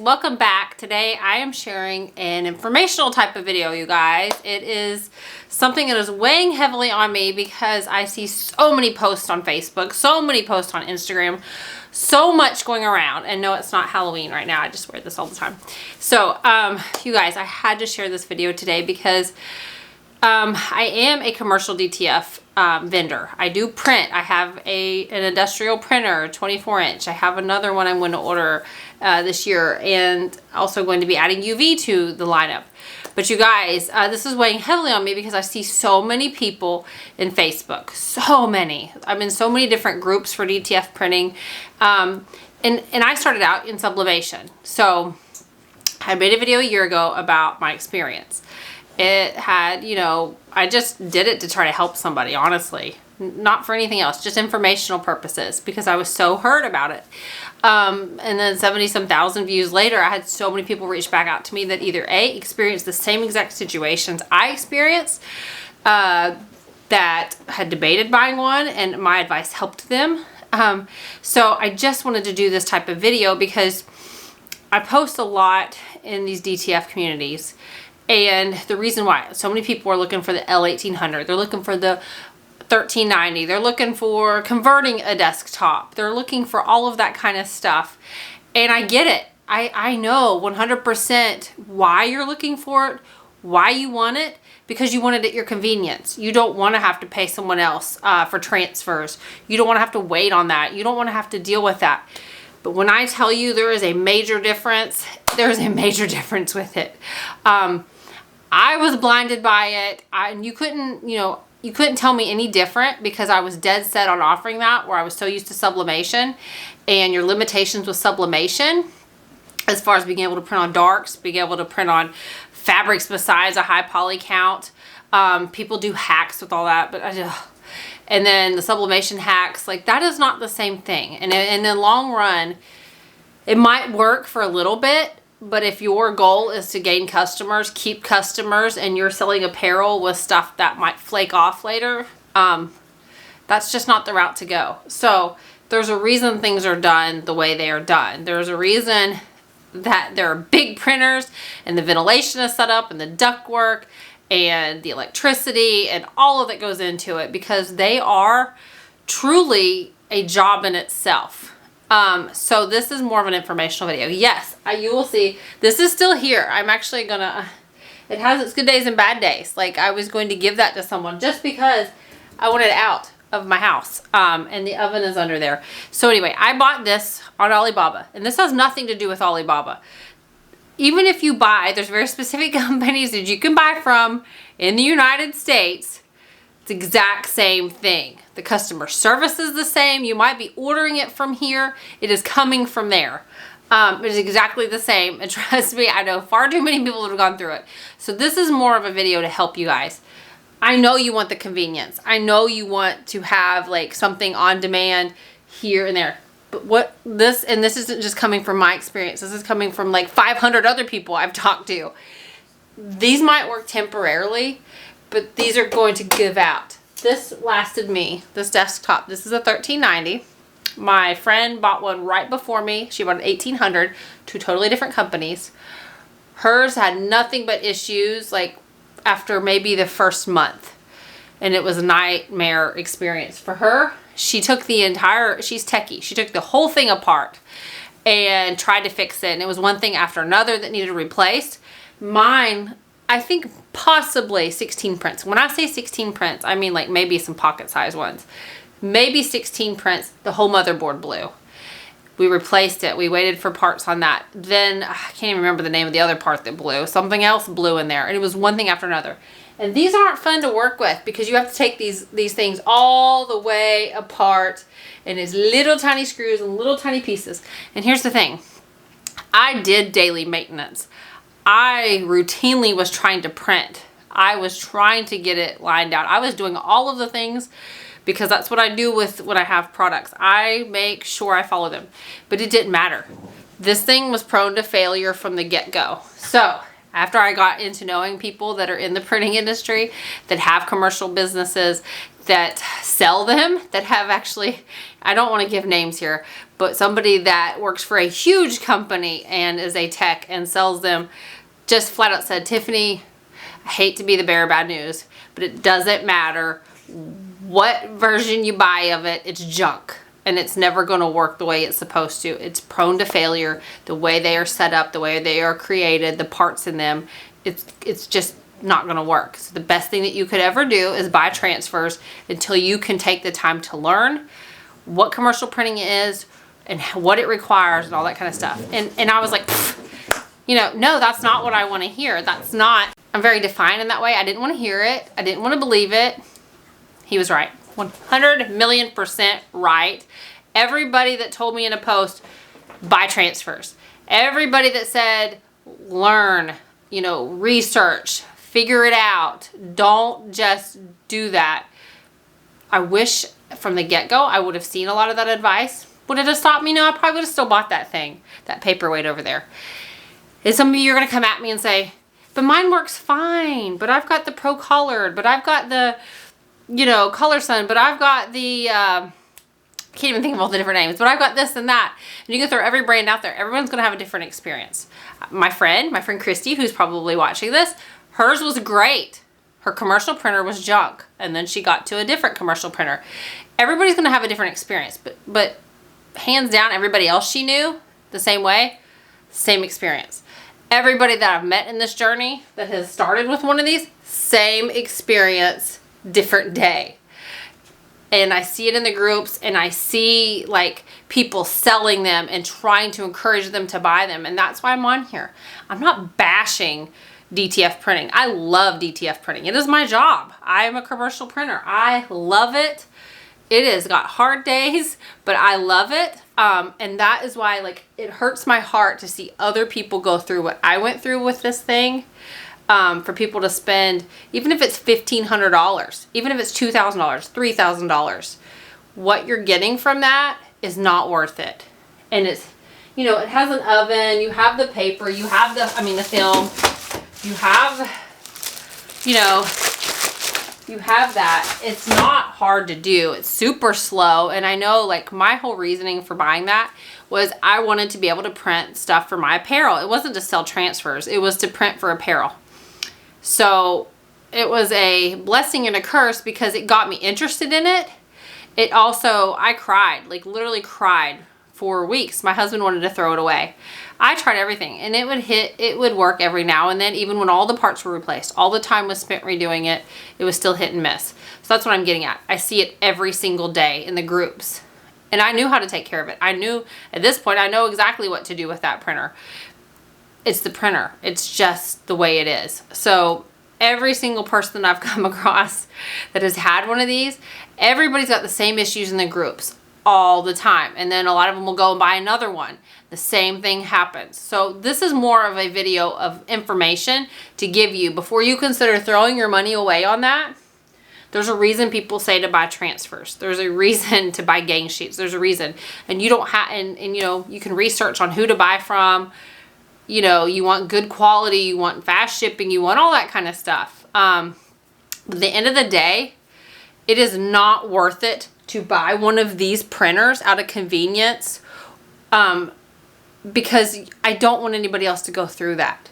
welcome back. Today I am sharing an informational type of video, you guys. It is something that is weighing heavily on me because I see so many posts on Facebook, so many posts on Instagram, so much going around. And no, it's not Halloween right now. I just wear this all the time. So you guys, I had to share this video today because I am a commercial DTF vendor. I do print. I have an industrial printer, 24-inch. I have another one I'm going to order this year, and also going to be adding UV to the lineup. But you guys, this is weighing heavily on me because I see so many people in Facebook. So many. I'm in so many different groups for DTF printing. And I started out in sublimation. So I made a video a year ago about my experience. It had, you know, I just did it to try to help somebody, honestly. Not for anything else, just informational purposes, because I was so hurt about it. And then 70-some thousand views later, I had so many people reach back out to me that either A, experienced the same exact situations I experienced, that had debated buying one, and my advice helped them. So I just wanted to do this type of video because I post a lot in these DTF communities. And the reason why so many people are looking for the L1800, they're looking for the 1390, they're looking for converting a desktop, they're looking for all of that kind of stuff. And I get it. I know 100% why you're looking for it, why you want it, because you want it at your convenience. You don't want to have to pay someone else for transfers. You don't want to have to wait on that. You don't want to have to deal with that. But when I tell you there is a major difference, there's a major difference with it. I was blinded by it, and you couldn't tell me any different because I was dead set on offering that, where I was so used to sublimation and your limitations with sublimation as far as being able to print on darks, being able to print on fabrics besides a high poly count. People do hacks with all that, but and then the sublimation hacks, like that is not the same thing. And in the long run, it might work for a little bit, but if your goal is to gain customers, keep customers, and you're selling apparel with stuff that might flake off later, that's just not the route to go. So there's a reason things are done the way they are done. There's a reason that there are big printers and the ventilation is set up and the ductwork and the electricity and all of that goes into it, because they are truly a job in itself. So this is more of an informational video. Yes, you will see this is still here. I'm actually gonna, it has its good days and bad days. Like I was going to give that to someone just because I wanted it out of my house. And the oven is under there. So anyway, I bought this on Alibaba, and this has nothing to do with Alibaba. Even if you buy, there's very specific companies that you can buy from in the United States. It's the exact same thing. The customer service is the same. You might be ordering it from here. It is coming from there. It is exactly the same. And trust me, I know far too many people that have gone through it. So this is more of a video to help you guys. I know you want the convenience. I know you want to have like something on demand here and there. But this isn't just coming from my experience. This is coming from like 500 other people I've talked to. These might work temporarily, but these are going to give out. This lasted me, this desktop. This is a 1390. My friend bought one right before me. She bought an 1800, two totally different companies. Hers had nothing but issues like after maybe the first month. And it was a nightmare experience for her. She took she's techie. She took the whole thing apart and tried to fix it. And it was one thing after another that needed replaced. Mine, I think possibly 16 prints. When I say 16 prints, I mean like maybe some pocket size ones. Maybe 16 prints, the whole motherboard blew. We replaced it. We waited for parts on that. Then, I can't even remember the name of the other part that blew. Something else blew in there. And it was one thing after another. And these aren't fun to work with because you have to take these things all the way apart and it's little tiny screws and little tiny pieces. And here's the thing. I did daily maintenance. I routinely was trying to print. I was trying to get it lined out. I was doing all of the things because that's what I do with when I have products. I make sure I follow them. But it didn't matter. This thing was prone to failure from the get-go. So After I got into knowing people that are in the printing industry, that have commercial businesses, that sell them, that have actually, I don't want to give names here, but somebody that works for a huge company and is a tech and sells them, just flat out said, Tiffany, I hate to be the bearer of bad news, but it doesn't matter what version you buy of it, it's junk. And it's never going to work the way it's supposed to. It's prone to failure. The way they are set up, the way they are created, the parts in them, it's just not going to work. So the best thing that you could ever do is buy transfers until you can take the time to learn what commercial printing is and what it requires and all that kind of stuff. And I was like, you know, no, that's not what I want to hear. That's not, I'm very defined in that way. I didn't want to hear it. I didn't want to believe it. He was right. 100,000,000% right. Everybody that told me in a post, buy transfers. Everybody that said, learn, you know, research, figure it out. Don't just do that. I wish from the get-go I would have seen a lot of that advice. Would it have stopped me? No, I probably would have still bought that thing, that paperweight over there. And some of you are going to come at me and say, but mine works fine, but I've got the Pro Colored, but I've got the, you know, Color Sun, but I've got the, I can't even think of all the different names, but I've got this and that. And you can throw every brand out there. Everyone's going to have a different experience. My friend Christy, who's probably watching this, hers was great. Her commercial printer was junk. And then she got to a different commercial printer. Everybody's going to have a different experience, but hands down, everybody else she knew the same way, same experience. Everybody that I've met in this journey that has started with one of these, same experience, different day. And I see it in the groups, and I see like people selling them and trying to encourage them to buy them. And that's why I'm on here. I'm not bashing DTF printing. I love DTF printing. It is my job. I am a commercial printer. I love it. It has got hard days, but I love it. And that is why, like, it hurts my heart to see other people go through what I went through with this thing. For people to spend, even if it's $1,500, even if it's $2,000, $3,000, what you're getting from that is not worth it. And it's, you know, it has an oven, you have the paper, you have the film, you have, you know, you have that. It's not hard to do. It's super slow. And I know, like, my whole reasoning for buying that was I wanted to be able to print stuff for my apparel. It wasn't to sell transfers. It was to print for apparel. So it was a blessing and a curse because it got me interested in it. It also, I cried, like literally cried for weeks. My husband wanted to throw it away. I tried everything, and it would work every now and then, even when all the parts were replaced. All the time was spent redoing it. It was still hit and miss. So that's what I'm getting at. I see it every single day in the groups. And I knew how to take care of it. I knew, at this point, I know exactly what to do with that printer. It's the printer. It's just the way it is. So every single person that I've come across that has had one of these, everybody's got the same issues in the groups all the time. And then a lot of them will go and buy another one. The same thing happens. So this is more of a video of information to give you before you consider throwing your money away on that. There's a reason people say to buy transfers. There's a reason to buy gang sheets. There's a reason. And you don't have, and you know, you can research on who to buy from. You know, you want good quality, you want fast shipping, you want all that kind of stuff. But at the end of the day, it is not worth it to buy one of these printers out of convenience, because I don't want anybody else to go through that.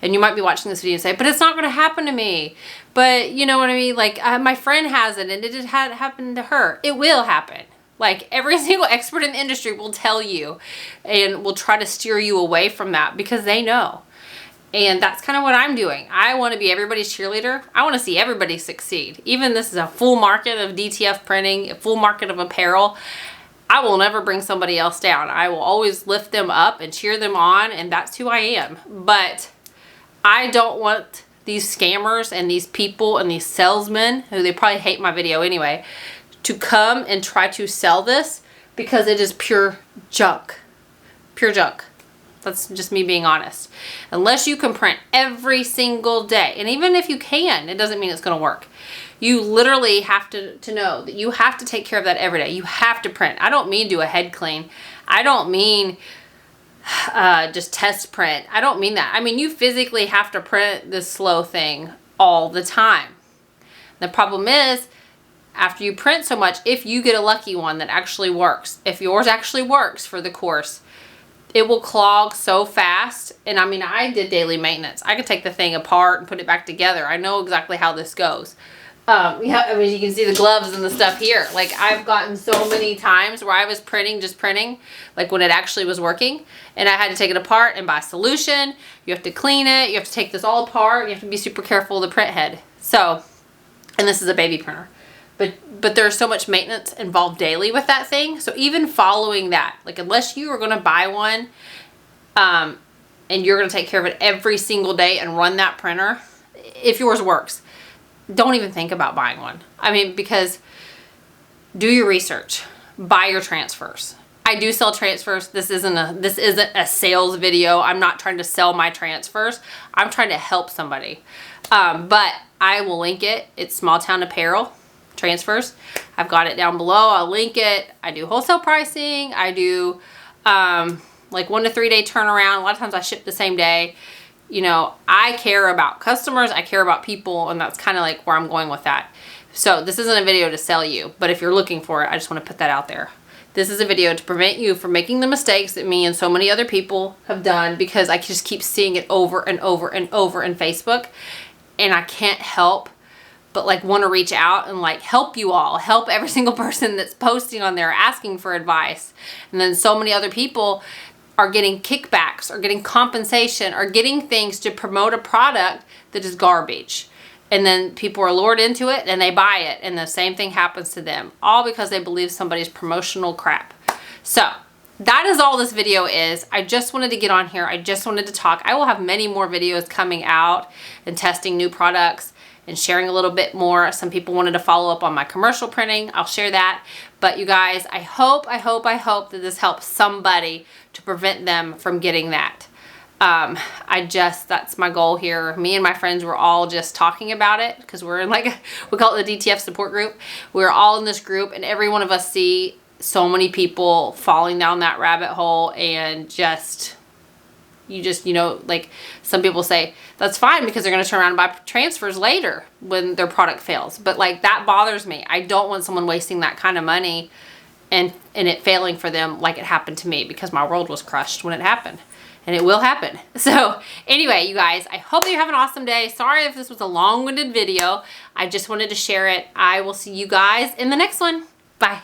And you might be watching this video and say, but it's not going to happen to me. But you know what I mean? Like, my friend has it and it had happened to her. It will happen. Like, every single expert in the industry will tell you and will try to steer you away from that because they know. And that's kind of what I'm doing. I want to be everybody's cheerleader. I want to see everybody succeed. Even this is a full market of DTF printing, a full market of apparel. I will never bring somebody else down. I will always lift them up and cheer them on, and that's who I am. But I don't want these scammers and these people and these salesmen, who they probably hate my video anyway, to come and try to sell this because it is pure junk. Pure junk. That's just me being honest. Unless you can print every single day, and even if you can, it doesn't mean it's going to work. You literally have to know that you have to take care of that every day. You have to print. I don't mean do a head clean. I don't mean just test print. I don't mean that. I mean, you physically have to print this slow thing all the time. The problem is, after you print so much, if you get a lucky one that actually works, if yours actually works for the course, it will clog so fast. And I mean, I did daily maintenance. I could take the thing apart and put it back together. I know exactly how this goes. Yeah, I mean, you can see the gloves and the stuff here. Like, I've gotten so many times where I was printing, just printing, like when it actually was working, and I had to take it apart and buy solution. You have to clean it. You have to take this all apart. You have to be super careful of the print head. So, and this is a baby printer. But there's so much maintenance involved daily with that thing. So even following that, like, unless you are going to buy one and you're going to take care of it every single day and run that printer, if yours works, don't even think about buying one. I mean, because do your research, buy your transfers. I do sell transfers. This isn't a sales video. I'm not trying to sell my transfers. I'm trying to help somebody. But I will link it. It's Small Town Apparel Transfers. I've got it down below. I'll link it. I do wholesale pricing. I do like 1 to 3 day turnaround. A lot of times I ship the same day. You know, I care about customers. I care about people, and that's kind of like where I'm going with that. So this isn't a video to sell you, but if you're looking for it, I just want to put that out there. This is a video to prevent you from making the mistakes that me and so many other people have done, because I just keep seeing it over and over and over in Facebook, and I can't help but like want to reach out and like help you all, help every single person that's posting on there asking for advice. And then so many other people are getting kickbacks or getting compensation or getting things to promote a product that is garbage. And then people are lured into it and they buy it, and the same thing happens to them, all because they believe somebody's promotional crap. So that is all this video is. I just wanted to get on here. I just wanted to talk. I will have many more videos coming out and testing new products and sharing a little bit more. Some people wanted to follow up on my commercial printing. I'll share that. But you guys, I hope that this helps somebody to prevent them from getting that. That's my goal here. Me and my friends were all just talking about it, because we're in like, we call it the DTF support group. We're all in this group, and every one of us see so many people falling down that rabbit hole, and you know, like some people say that's fine because they're going to turn around and buy transfers later when their product fails. But like, that bothers me. I don't want someone wasting that kind of money and it failing for them like it happened to me, because my world was crushed when it happened, and it will happen. So anyway, you guys, I hope that you have an awesome day. Sorry if this was a long-winded video. I just wanted to share it. I will see you guys in the next one. Bye.